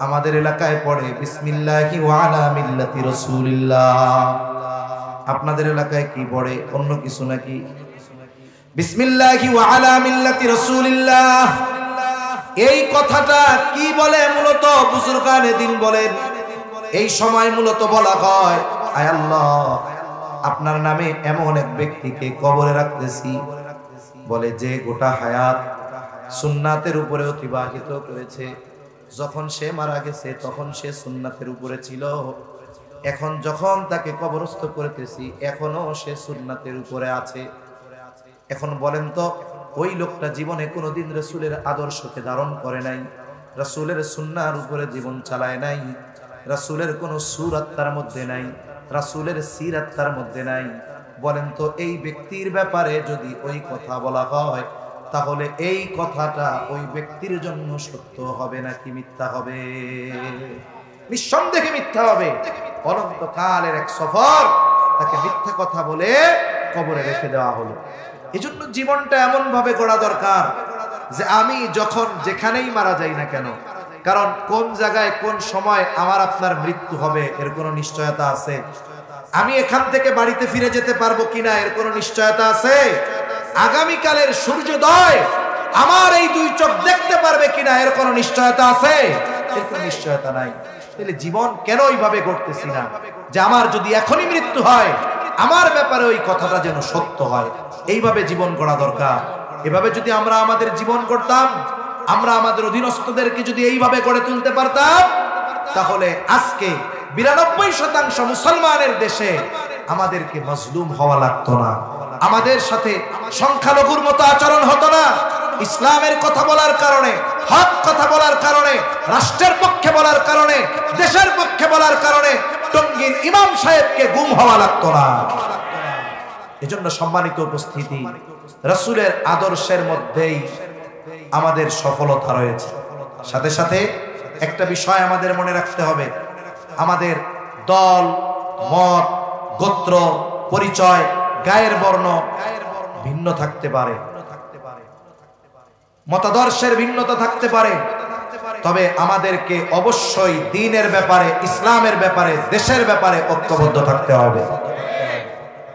আমাদের এলাকায় পড়ে বিসমিল্লাহি ওয়া আলা মিল্লাতি রাসূলিল্লাহ। আপনাদের এলাকায় কি পড়ে অন্য কিছু নাকি? বিসমিল্লাহি ওয়া আলা মিল্লাতি রাসূলিল্লাহ। এই কথাটা কি বলে মূলত বুজুর্গানে দিন বলেন, এই সময় মূলত বলা হয় আয় আল্লাহ আপনার নামে এমন এক ব্যক্তিকে কবরে রাখতেছি, বলে যে গোটা হায়াত সুন্নাতের উপরে অতিবাহিত করেছে। যখন সে মারা গেছে তখন সে সুন্নাতের উপরে ছিল, এখন যখন তাকে কবরস্থ করতেছি এখনো সে সুন্নাতের উপরে আছে। এখন বলেন তো ওই লোকটা জীবনে কোনোদিন রাসূলের আদর্শকে ধারণ করে নাই, রাসূলের সুন্নাহর উপরে জীবন চালায় নাই, রাসূলের কোনো সূরাত তার মধ্যে নাই, রাসূলের সিরাত তার মধ্যে নাই। বলেন তো এই ব্যক্তির ব্যাপারে যদি ওই কথা বলা হয় তাহলে এই কথাটা ওই ব্যক্তির জন্য সত্য হবে নাকি মিথ্যা হবে? নিঃসন্দেহে মিথ্যা হবে। অনন্তকালের এক সফর তাকে মিথ্যা কথা বলে কবরে রেখে দেওয়া হলো। এজন্য জীবনটা এমন ভাবে গড়া দরকার যে আমি যখন যেখানেই মারা যাই না কেন, কারণ কোন জায়গায় কোন সময় আমার আপনার মৃত্যু হবে এর কোনো নিশ্চয়তা আছে? আমি এখান থেকে বাড়িতে ফিরে যেতে পারবো কিনা এর কোনো নিশ্চয়তা আছে? আগামীকালের সূর্যোদয় আমার এই 2 চোখ দেখতে পারবে কিনা এর কোনো নিশ্চয়তা আছে? এর কোনো নিশ্চয়তা নাই। তাহলে জীবন কেন এইভাবে গড়তেছি না যে আমার যদি এখনই মৃত্যু হয় আমার ব্যাপারে ওই কথাটা যেন সত্য হয়? এইভাবে জীবন গড়া দরকার। এভাবে যদি আমরা আমাদের জীবন গড়তাম, আমরা আমাদের অধীনস্থদেরকে যদি এইভাবে গড়ে তুলতে পারতাম, তাহলে আজকে 92% মুসলমানের দেশে আমাদেরকে মজলুম হওয়া লাগতো না, আমাদের সাথে সংখ্যালঘুর মতো আচরণ হতো না। ইসলামের কথা বলার কারণে, হক কথা বলার কারণে, রাষ্ট্রের পক্ষে বলার কারণে, দেশের পক্ষে বলার কারণে টঙ্গীর ইমাম সাহেবকে গুম হওয়া লাগতো না। এজন্য সম্মানিত উপস্থিতি, রাসূলের আদর্শের মধ্যেই আমাদের সফলতা রয়েছে। সাথে সাথে একটা বিষয় আমাদের মনে রাখতে হবে, আমাদের দল, মত, গোত্র, পরিচয়, গায়ের বর্ণ ভিন্ন থাকতে পারে, মতাদর্শের ভিন্নতা থাকতে পারে, তবে আমাদেরকে অবশ্যই দ্বীনের ব্যাপারে, ইসলামের ব্যাপারে, দেশের ব্যাপারে ঐক্যবদ্ধ থাকতে হবে।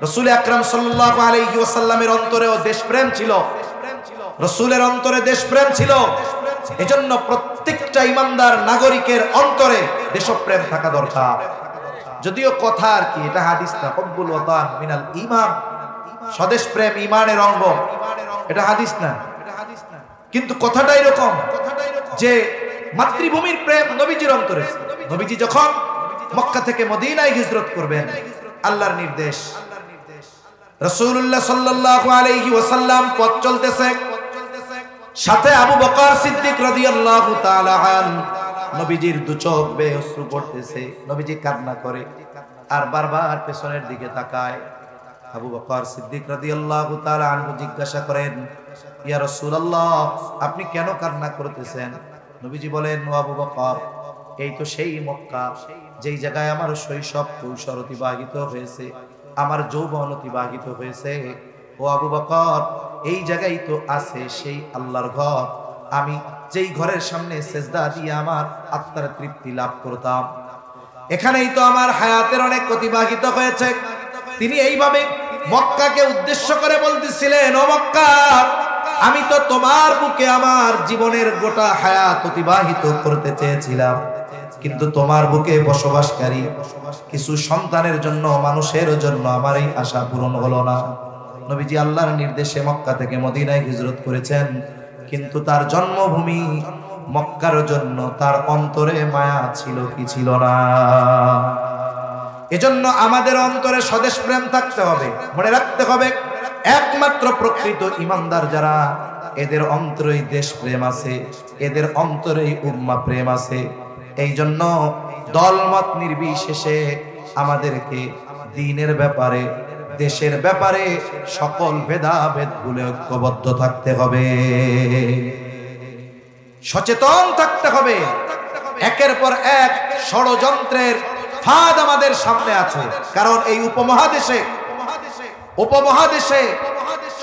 রাসূল আকরাম সাল্লাল্লাহু আলাইহি ওয়াসাল্লামের অন্তরেও দেশপ্রেম ছিল, রাসূলের অন্তরে দেশপ্রেম ছিল। এজন্য প্রত্যেকটা ইমানদার নাগরিকের অন্তরে দেশপ্রেম থাকা দরকার। যদিও কথা আর কি, এটা হাদিস না, হুব্বুল ওয়াতান মিনাল ঈমান, স্বদেশ প্রেম ঈমানের অঙ্গ, এটা হাদিস না। কিন্তু কথাটা এরকম যে মাতৃভূমির প্রেম নবীজির অন্তরে। নবীজি যখন মক্কা থেকে মদিনায় হিজরত করবেন, আল্লাহর নির্দেশ, রাসূলুল্লাহ সাল্লাল্লাহু আলাইহি ওয়াসাল্লাম পথ চলতেছে, সাথে আবু বকর সিদ্দিক রাদিয়াল্লাহু তাআলা আনহু, নবীজির 2 চোখ বেয়ে অশ্রু পড়তেছে, নবীজি কান্না করে আর বারবার পেছনের দিকে তাকায়। আবু বকর সিদ্দিক রাদিয়াল্লাহু তাআলা আনহু জিজ্ঞাসা করেন, ইয়া রাসূলুল্লাহ আপনি কেন কান্না করতেছেন? নবীজি বলেন, ও আবু বকর, এই তো সেই মক্কা যেই জায়গায় আমার শৈশব কৈশোর অতিবাহিত হয়েছে, আমার যৌবন অতিবাহিত হয়েছে। ও আবু বকর, এই জায়গায় তো আছে সেই আল্লাহর ঘর, আমি যেই ঘরের সামনে সেজদা দিয়ে আমার আত্মার তৃপ্তি লাভ করতাম, এখানেই তো আমার হায়াতের অনেক অতিবাহিত হয়েছে। তিনি এইভাবে মক্কাকে উদ্দেশ্য করে বলতেছিলেন, ও মক্কা, আমি তো তোমার বুকে আমার জীবনের গোটা হায়াত অতিবাহিত করতে চেয়েছিলাম, কিন্তু তোমার বুকে বসবাসকারী কিছু সন্তানের জন্য, মানুষের জন্য আমার এই আশা পূরণ হলো না। নবীজি আল্লাহর নির্দেশে মক্কা থেকে মদিনায় হিজরত করেছেন, কিন্তু তার জন্মভূমি মক্কার জন্য তার অন্তরে মায়া ছিল কি ছিল না? এজন্য আমাদের অন্তরে স্বদেশ প্রেম থাকতে হবে। মনে রাখতে হবে, একমাত্র প্রকৃত ইমানদার যারা, এদের অন্তরেই দেশ প্রেম আছে, এদের অন্তরেই উম্মাহ প্রেম আছে। এই জন্য দলমত নির্বিশেষে আমাদেরকে দ্বীনের ব্যাপারে, দেশের ব্যাপারে সকল ভেদাভেদ ভুলে ঐক্যবদ্ধ থাকতে হবে, সচেতন থাকতে হবে। একের পর এক ষড়যন্ত্রের ফাঁদ আমাদের সামনে আছে। কারণ এই উপমহাদেশে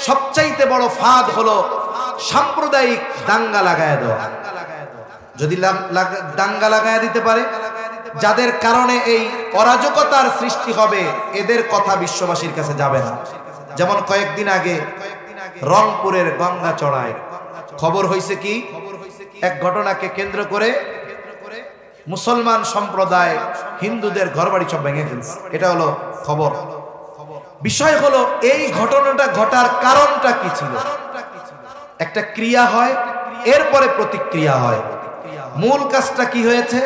সবচাইতে বড় ফাঁদ হলো সাম্প্রদায়িক দাঙ্গা লাগায় দেওয়া। যদি দাঙ্গা লাগায় দিতে পারে, যাদের কারণে এই অরাজকতার সৃষ্টি হবে, এদের কথা বিশ্ববাসীর কাছে যাবে না। যেমন কয়েকদিন আগে রংপুরের গঙ্গাচড়ায় খবর হয়েছে কি, এক ঘটনাকে কেন্দ্র করে মুসলমান সম্প্রদায় হিন্দুদের ঘরবাড়ি সব ভেঙে ফেলছে। এটা হলো খবর। বিষয় হলো এই ঘটনাটা ঘটার কারণটা কি ছিল? একটা ক্রিয়া হয়, এরপরে প্রতিক্রিয়া হয়। মূল কাজটা কি হয়েছে?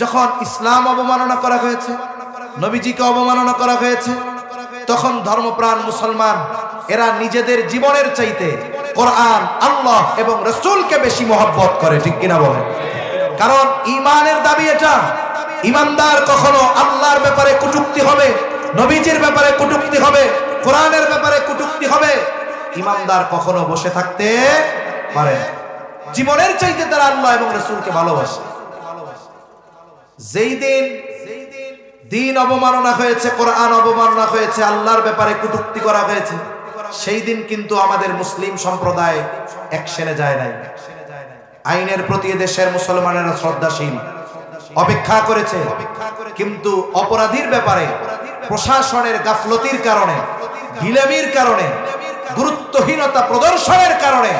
যখন ইসলাম অবমাননা করা হয়েছে, নবীজিকে অবমাননা করা হয়েছে, তখন ধর্মপ্রাণ মুসলমান এরা নিজেদের জীবনের চাইতে কোরআন, আল্লাহ এবং রাসূলকে বেশি মহব্বত করে। ঠিক কিনা বলেন? কারণ ঈমানের দাবি এটা। ঈমানদার কখনো আল্লাহর ব্যাপারে কটূক্তি হবে, নবীজির ব্যাপারে কটূক্তি হবে, কোরআনের ব্যাপারে কটূক্তি হবে। ঈমানদার কখনো বসে থাকতে পারে না। জীবনের চাইতে তারা আল্লাহ এবং রাসূলকে ভালোবাসে। যেই দিন দ্বীন অবমাননা হয়েছে, কোরআন অবমাননা হয়েছে, আল্লাহর ব্যাপারে কটূক্তি করা হয়েছে, সেই দিন কিন্তু আমাদের মুসলিম সম্প্রদায় অ্যাকশনে যায় নাই। আইনের প্রতি দেশের মুসলমানেরা শ্রদ্ধাশীল, অপেক্ষা করেছে। কিন্তু অপরাধীর ব্যাপারে প্রশাসনের গাফলতির কারণে, ঢিলামির কারণে, গুরুত্বহীনতা প্রদর্শনের কারণে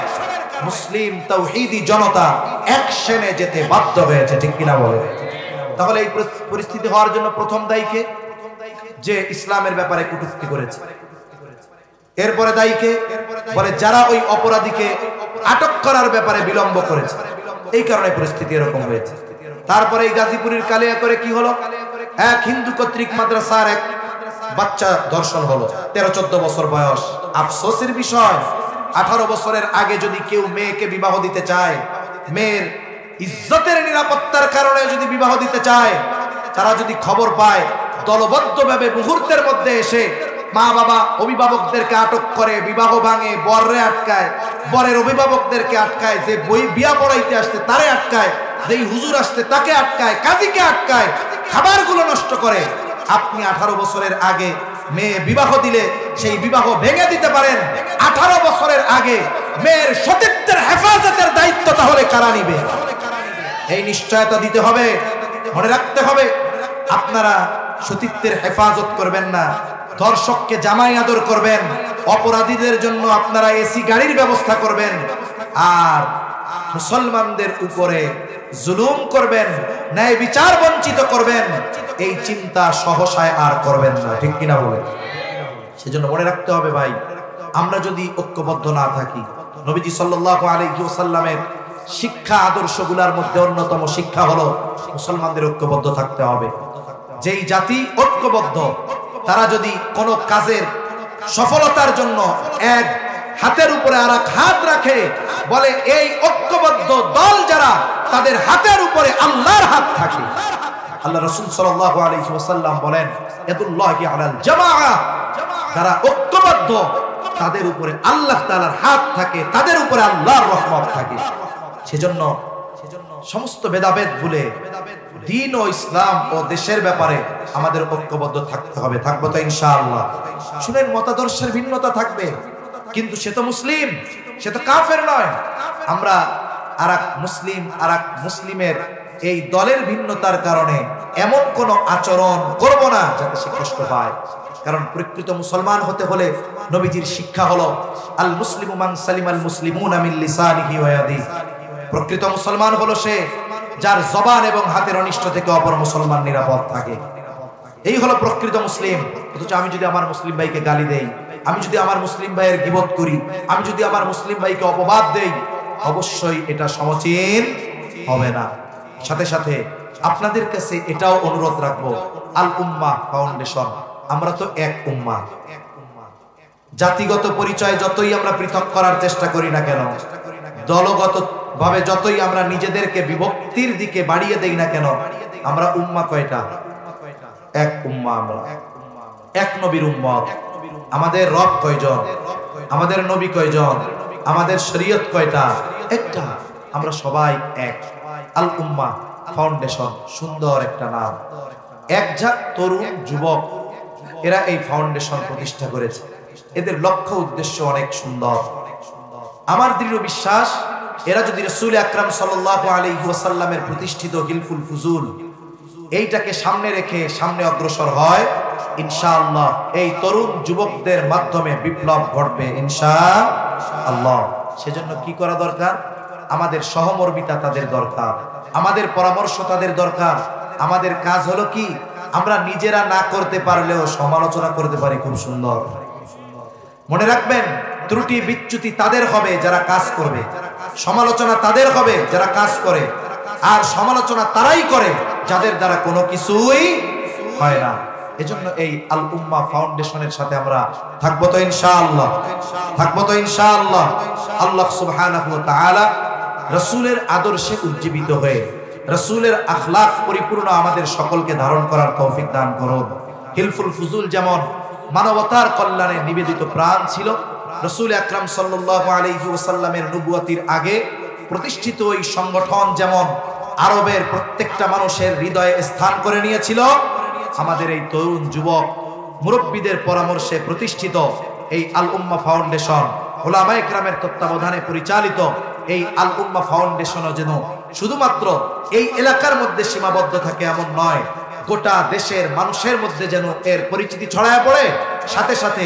মুসলিম তাওহীদি জনতা অ্যাকশনে যেতে বাধ্য হয়েছে। ঠিক কিনা বলে? তাহলে এই পরিস্থিতি হওয়ার জন্য প্রথম দায়ী কে? যে ইসলামের ব্যাপারে কটূক্তি করেছে। এরপরে দায়ী কে? বলে যারা ওই অপরাধীকে আটক করার ব্যাপারে বিলম্ব করেছে, এই কারণে পরিস্থিতি এরকম হয়েছে। তারপরে এই গাজীপুরের কালিয়া করে কি হলো? এক হিন্দু কর্তৃক মাদ্রাসার এক বাচ্চা ধর্ষণ হলো, 13-14 বছর বয়স। আফসোসের বিষয়, 18 বছরের আগে যদি কেউ মেয়েকে বিবাহ দিতে চায়, মেয়ের ইজ্জতের নিরাপত্তার কারণে যদি বিবাহ দিতে চায়, তারা যদি খবর পায়, দলবদ্ধভাবে মুহূর্তের মধ্যে এসে মা বাবা অভিভাবকদেরকে আটক করে, বিবাহ ভাঙে, বররে আটকায়, বরের অভিভাবকদেরকে আটকায়, যে বিয়া পড়াইতে আসছে তারে আটকায়, যেই হুজুর আসছে তাকে আটকায়, কাজীকে আটকায়, খাবারগুলো নষ্ট করে। আপনি 18 বছরের আগে মেয়ে বিবাহ দিলে সেই বিবাহ ভেঙে দিতে পারেন। 18 বছরের আগে মেয়ের সতীত্বের হেফাজতের দায়িত্ব তাহলে কারা নিবে? এই নিশ্চয়তা দিতে হবে, মনে রাখতে হবে। আপনারা সতীত্বের হেফাজত করবেন না, ধর্ষককে জামাই আদর করবেন, অপরাধীদের জন্য আপনারা এসি গাড়ির ব্যবস্থা করবেন, আর মুসলমানদের উপরে জুলুম করবেন, ন্যায় বিচার বঞ্চিত করবেন, এই চিন্তা সহসায় আর করবেন না। ঠিক কিনা বলেন? সেজন্য মনে রাখতে হবে ভাই, আমরা যদি ঐক্যবদ্ধ না থাকি, নবীজি সাল্লাল্লাহু আলাইহি ওয়াসাল্লামের শিক্ষা আদর্শগুলোর মধ্যে অন্যতম শিক্ষা হলো মুসলমানদের ঐক্যবদ্ধ থাকতে হবে। যেই জাতি ঐক্যবদ্ধ, তারা যদি কোনো কাজের সফলতার জন্য এক হাতের উপরে আর এক হাত রাখে, বলে এই ঐক্যবদ্ধ দল যারা, তাদের হাতের উপরে আল্লাহর হাত থাকে। আল্লাহ রাসূল সাল্লাল্লাহু আলাইহি ওয়াসাল্লাম বলেন, ইয়াদুল্লাহি আলাল জামাআহ, যারা ঐক্যবদ্ধ তাদের উপরে আল্লাহ তাআলার হাত থাকে, তাদের উপরে আল্লাহর রহমত থাকে। সেজন্য সমস্ত ভেদাভেদ ভুলে দ্বীন ও ইসলাম ও দেশের ব্যাপারে আমাদের ঐক্যবদ্ধ থাকতে হবে। থাকবো তো ইনশাআল্লাহ। শুনেন, মতাদর্শের ভিন্নতা থাকবে, কিন্তু সে তো মুসলিম, সে তো কাফের নয়। আমরা আরেক মুসলিমের এই দলের ভিন্নতার কারণে এমন কোন আচরণ করব না যাতে সে কষ্ট পায়। কারণ প্রকৃত মুসলমান হতে হলে নবীজির শিক্ষা হলো আল মুসলিমু মান সালিমাল মুসলিমুনা মিন লিসানিহি ওয়া ইয়াদিহি। প্রকৃত মুসলমান হলো সে যার জবান এবং হাতের অনিষ্ট থেকে অপর মুসলমান নিরাপদ থাকে। এই হলো প্রকৃত মুসলিম। অথচ আমি যদি আমার মুসলিম ভাইকে গালি দেই, আমি যদি আমার মুসলিম ভাইয়ের গীবত করি, আমি যদি আমার মুসলিম ভাইকে অপবাদ দেই, অবশ্যই এটা সমচীন হবে না। সাথে সাথে আপনাদের কাছে এটাও অনুরোধ রাখবো, আল উম্মাহ ফাউন্ডেশন, আমরা তো এক উম্মাহ। জাতিগত পরিচয় যতই আমরা পৃথক করার চেষ্টা করি না কেন, দলগত ভাবে যতই আমরা নিজেদেরকে বিভক্তির দিকে বাড়িয়ে দেই না কেন, আমরা উম্মাহ কয়টা? এক উম্মাহ, আমরা এক নবীর উম্মত। আমাদের রব কয়জন, আমাদের নবী কয়জন, আমাদের শরীয়ত কয়টা? একটা। আমরা সবাই এক। আল উম্মাহ ফাউন্ডেশন, সুন্দর একটা নাম। একঝাঁক তরুণ যুবক এরা এই ফাউন্ডেশন প্রতিষ্ঠা করেছে। এদের লক্ষ্য উদ্দেশ্য অনেক সুন্দর। আমার দৃঢ় বিশ্বাস, এরা যদি রাসূল আকরাম সাল্লাল্লাহু আলাইহি ওয়াসাল্লামের প্রতিষ্ঠিত হিলফুল ফুজুল এইটাকে সামনে রেখে সামনে অগ্রসর হয়, ইনশাআল্লাহ এই তরুণ যুবকদের মাধ্যমে বিপ্লব ঘটবে ইনশাআল্লাহ। সেজন্য কি করা দরকার? আমাদের সহমর্মিতা তাদের দরকার, আমাদের পরামর্শ তাদের দরকার। আমাদের কাজ হলো কি, আমরা নিজেরা না করতে পারলেও সমালোচনা করতে পারি। খুব সুন্দর মনে রাখবেন, ত্রুটি বিচ্যুতি তাদের হবে যারা কাজ করবে, সমালোচনা তাদের হবে যারা কাজ করে, আর সমালোচনা তারাই করে যাদের দ্বারা কোনো কিছুই হয় না। এজন্য এই আল উম্মাহ ফাউন্ডেশনের সাথে আমরা থাকবো তো ইনশাআল্লাহ, থাকবো তো ইনশাআল্লাহ। আল্লাহ সুবহানাহু ওয়া তাআলা রাসূলের আদর্শে উজ্জীবিত হয়ে রাসূলের আখলাক পরিপূর্ণ আমাদের সকলকে ধারণ করার তৌফিক দান করুন। হিলফুল ফুজুল যেমন মানবতার কল্যাণে নিবেদিত প্রাণ ছিল, রাসূল আকরাম সাল্লাল্লাহু আলাইহি ওয়াসাল্লামের নবুয়তির আগে প্রতিষ্ঠিত এই সংগঠন যেমন আরবের প্রত্যেকটা মানুষের হৃদয়ে স্থান করে নিয়েছিল, আমাদের এই তরুণ যুবক মুরব্বীদের পরামর্শে প্রতিষ্ঠিত এই আল উম্মাহ ফাউন্ডেশন, উলামায়ে কেরামের তত্ত্বাবধানে পরিচালিত এই আল উম্মাহ ফাউন্ডেশনও যেন শুধুমাত্র এই এলাকার মধ্যে সীমাবদ্ধ থাকে এমন নয়, গোটা দেশের মানুষের মধ্যে যেন এর পরিচিতি ছড়ায় পড়ে, সাথে সাথে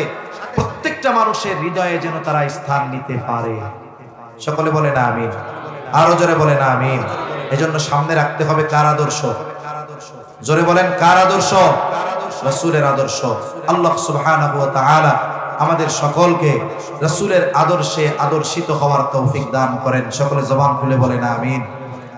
প্রত্যেকটা মানুষের হৃদয়ে যেন তারা স্থান নিতে পারে। সকলে বলে না আমিন, আরো জোরে বলে না আমিন। এজন্য সামনে রাখতে হবে কার আদর্শ? জোরে বলেন কার আদর্শ? রাসূলের আদর্শ। আল্লাহ সুবহানাহু ওয়া তাআলা আমাদের সকলকে রাসূলের আদর্শে আদর্শিত হওয়ার তৌফিক দান করেন। সকলে জবান খুলে বলেন আমিন।